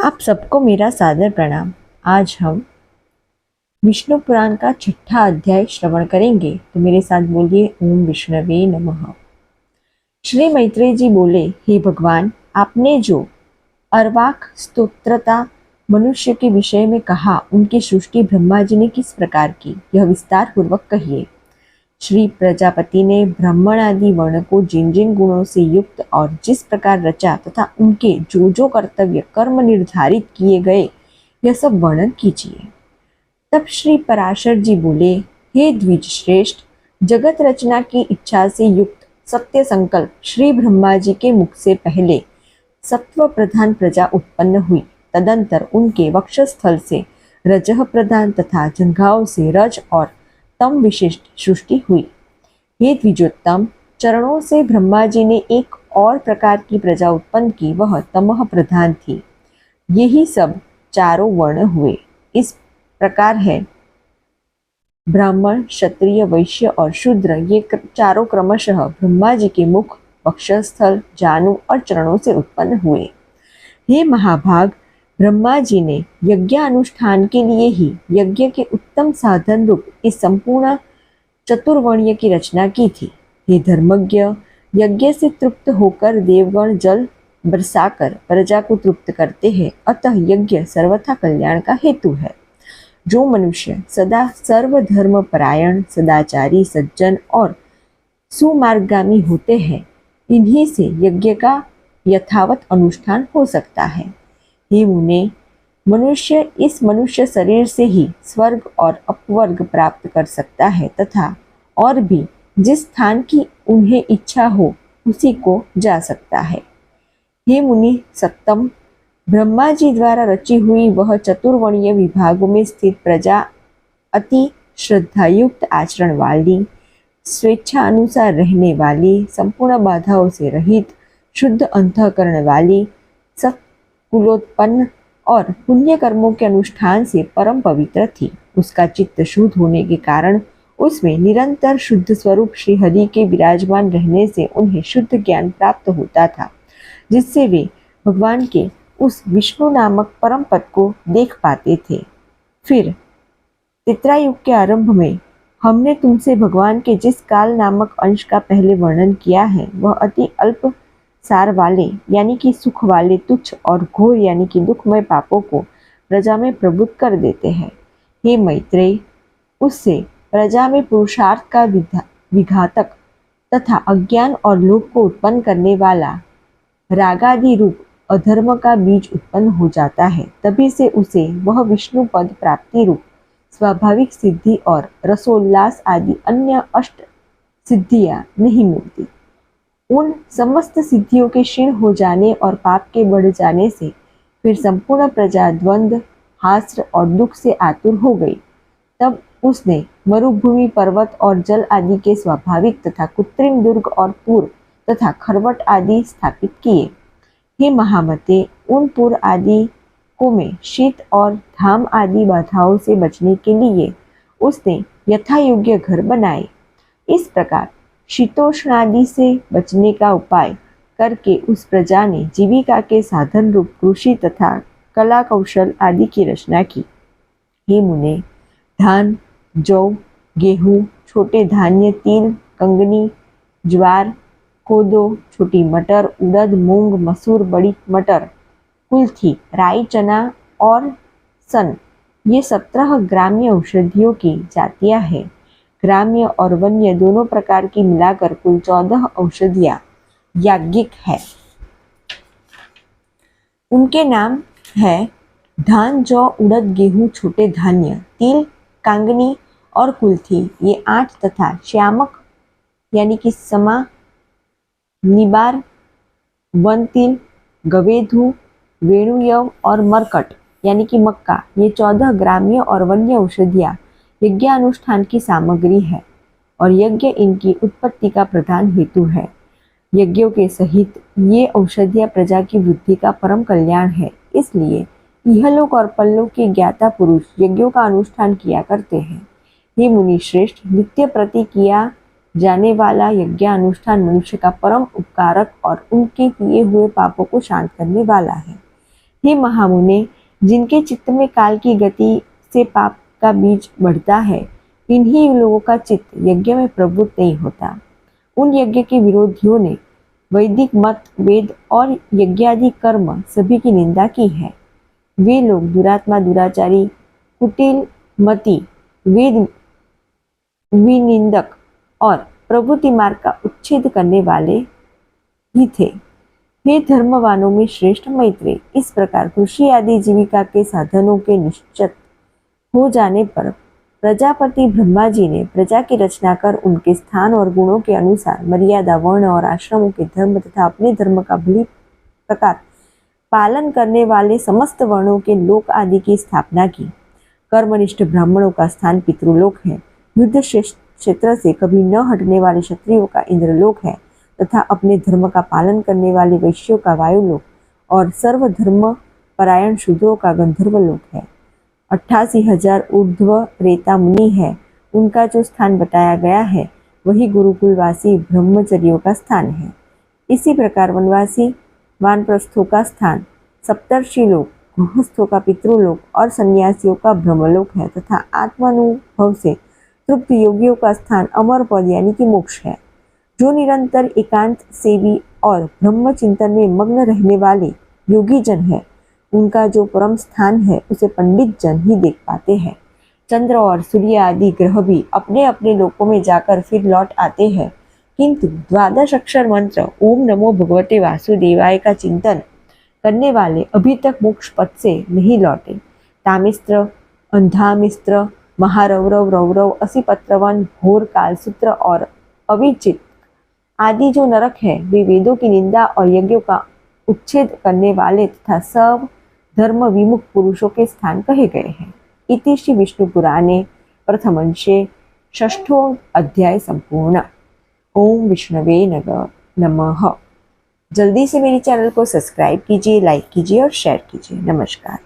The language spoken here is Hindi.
आप सबको मेरा सादर प्रणाम। आज हम विष्णु पुराण का छठा अध्याय श्रवण करेंगे, तो मेरे साथ बोलिए ओम विष्णवे नमः। श्री मैत्रेय जी बोले, हे भगवान, आपने जो अर्वाक स्तोत्रता मनुष्य के विषय में कहा, उनकी सृष्टि ब्रह्मा जी ने किस प्रकार की, यह विस्तार पूर्वक कहिए। श्री प्रजापति ने ब्राह्मण आदि वर्ण को जिन जिन गुणों से युक्त और जिस प्रकार रचा तथा उनके जो जो कर्तव्य कर्म निर्धारित किए गए, यह सब वर्णन कीजिए। तब श्री पराशर जी बोले, हे द्विज श्रेष्ठ, जगत रचना की इच्छा से युक्त सत्य संकल्प श्री ब्रह्मा जी के मुख से पहले सत्व प्रधान प्रजा उत्पन्न हुई। तदंतर उनके वक्षस्थल से रजह प्रधान तथा जंघाओं से रज और तम विशिष्ट सृष्टि हुई। हे द्विजोत्तम, चरणों से ब्रह्मा जी ने एक और प्रकार की प्रजा उत्पन्न की, वह तमह प्रधान थी। यही सब चारों वर्ण हुए। इस प्रकार है ब्राह्मण, क्षत्रिय, वैश्य और शूद्र, ये चारों क्रमशः ब्रह्मा जी के मुख, वक्षस्थल, जानु और चरणों से उत्पन्न हुए। हे महाभाग, ब्रह्मा जी ने यज्ञ अनुष्ठान के लिए ही यज्ञ के उत्तम साधन रूप इस संपूर्ण चतुर्वर्ण्य की रचना की थी। हे धर्मज्ञ, यज्ञ से तृप्त होकर देवगण जल बरसाकर प्रजा को तृप्त करते हैं, अतः यज्ञ सर्वथा कल्याण का हेतु है। जो मनुष्य सदा सर्वधर्म परायण, सदाचारी, सज्जन और सुमार्गामी होते हैं, इन्हीं से यज्ञ का यथावत अनुष्ठान हो सकता है। हे मुने, मनुष्य इस मनुष्य शरीर से ही स्वर्ग और अपवर्ग प्राप्त कर सकता है तथा और भी जिस स्थान की उन्हें इच्छा हो उसी को जा सकता है। हे मुनि सत्तम, ब्रह्मा जी द्वारा रची हुई वह चतुर्वर्णीय विभागों में स्थित प्रजा अति श्रद्धायुक्त आचरण वाली, स्वेच्छा अनुसार रहने वाली, संपूर्ण बाधाओं से रहित, शुद्ध अंतःकरण वाली, सत्कुलोत्पन्न और पुण्य कर्मों के अनुष्ठान से परम पवित्र थी। उसका चित्त शुद्ध होने के कारण उसमें निरंतर शुद्ध स्वरूप श्री हरि के विराजमान रहने से उन्हें शुद्ध ज्ञान प्राप्त होता था, जिससे वे भगवान के उस विष्णु नामक परम पद को देख पाते थे। फिर त्रेतायुग के आरंभ में हमने तुमसे भगवान के जिस काल नामक अंश का पहले वर्णन किया है, वह अति अल्प सार वाले यानी कि सुख वाले तुच्छ और घोर यानी कि दुखमय पापों को प्रजा में प्रबुद्ध कर देते हैं। हे मैत्रेय, उससे प्रजा में पुरुषार्थ का विघातक तथा अज्ञान और लोभ को उत्पन्न करने वाला रागादि रूप अधर्म का बीज उत्पन्न हो जाता है। तभी से उसे वह विष्णु पद प्राप्ति रूप स्वाभाविक सिद्धि और रसोल्लास आदि अन्य अष्ट सिद्धियां नहीं मिलती। उन समस्त सिद्धियों के क्षीण हो जाने और पाप के बढ़ जाने से फिर संपूर्ण प्रजा द्वंद्व, हास्य और दुख से आतुर हो गई। तब उसने मरुभूमि, पर्वत और जल आदि के स्वाभाविक तथा कृत्रिम दुर्ग और पुर तथा खरवट आदि स्थापित किए। हे महामते, उन पुर आदि को में शीत और धाम आदि बाधाओं से बचने के लिए उसने यथा योग्य घर बनाए। इस प्रकार शीतोष्णादि से बचने का उपाय करके उस प्रजा ने जीविका के साधन रूप कृषि तथा कला कौशल आदि की रचना की। हे मुने, धान, जौ, गेहूँ, छोटे धान्य, तिल, कंगनी, ज्वार, कोदो, छोटी मटर, उड़द, मूंग, मसूर, बड़ी मटर, कुल्थी, राई, चना और सन, ये 17 ग्राम्य औषधियों की जातियां हैं। ग्राम्य और वन्य दोनों प्रकार की मिलाकर कुल 14 औषधियां याज्ञिक है। उनके नाम है धान, जौ, उड़द, गेहूं, छोटे धान्य, तिल, कांगनी और कुल्थी, ये 8 तथा श्यामक यानी कि समा, निबार, वनतिल, गवेधु, वेणुयव और मरकट यानी कि मक्का, ये 14 ग्राम्य और वन्य औषधियां यज्ञानुष्ठान की सामग्री है और यज्ञ इनकी उत्पत्ति का प्रधान हेतु है। यज्ञों के सहित ये औषधियां प्रजा की वृद्धि का परम कल्याण है। इसलिए इहलोक और परलोक के ज्ञाता पुरुष यज्ञों का अनुष्ठान किया करते हैं। हे मुनि श्रेष्ठ, नित्य प्रति किया जाने वाला यज्ञ अनुष्ठान मनुष्य का परम उपकारक और उनके किए हुए पापों को शांत करने वाला है। हे महामुने, जिनके चित्त में काल की गति से पाप का बीज बढ़ता है, इन्हीं लोगों का चित्त यज्ञ में प्रवृत्त नहीं होता। उन यज्ञ के विरोधियों ने वैदिक मत, वेद और यज्ञादि कर्म सभी की निंदा की है। वे लोग दुरात्मा, दुराचारी, कुटिल मति, वेद विनिंदक और प्रभुति मार्ग का उच्छेद करने वाले ही थे। हे धर्मवानों में श्रेष्ठ मैत्रेय, इस प्रकार कृषि आदि जीविका के साधनों के निश्चित हो जाने पर प्रजापति ब्रह्मा जी ने प्रजा की रचना कर उनके स्थान और गुणों के अनुसार मर्यादा, वर्ण और आश्रमों के धर्म तथा अपने धर्म का भली प्रकार पालन करने वाले समस्त वर्णों के लोक आदि की स्थापना की। कर्मनिष्ठ ब्राह्मणों का स्थान पितृलोक है। युद्ध क्षेत्र से कभी न हटने वाले क्षत्रियों का इंद्रलोक है तथा अपने धर्म का पालन करने वाले वैश्यों का वायुलोक और सर्वधर्म परायण शूद्रों का गंधर्वलोक है। 88,000 ऊर्ध्व रेता मुनि है, उनका जो स्थान बताया गया है वही गुरुकुलवासी ब्रह्मचर्यों का स्थान है। इसी प्रकार वनवासी वानप्रस्थों का स्थान सप्तर्षि लोक, गृहस्थों का पितृलोक और सन्यासियों का ब्रह्मलोक है तथा आत्मानुभव से तृप्त योगियों का स्थान अमर पद यानी कि मोक्ष है। जो निरंतर एकांत सेवी और ब्रह्म चिंतन में मग्न रहने वाले योगी जन है, उनका जो परम स्थान है उसे पंडित जन ही देख पाते हैं। चंद्र और सूर्य आदि ग्रह भी अपने अपने लोकों में जाकर फिर लौट आते हैं, किंतु द्वादश अक्षर मंत्र ओम नमो भगवते वासुदेवाय का चिंतन करने वाले अभी तक मोक्ष पद से नहीं लौटे। तामिस्त्र, अंधामिस्त्र, महारौरव, रौरव, असिपत्रवन, घोर, कालसूत्र और अविचित आदि जो नरक है, वे वेदों की निंदा और यज्ञों का उच्छेद करने वाले तथा सब धर्म विमुख पुरुषों के स्थान कहे गए हैं। इति श्री विष्णु पुराणे प्रथमंशे षष्ठो अध्याय संपूर्ण। ओम विष्णवे नमः। जल्दी से मेरे चैनल को सब्सक्राइब कीजिए, लाइक कीजिए और शेयर कीजिए। नमस्कार।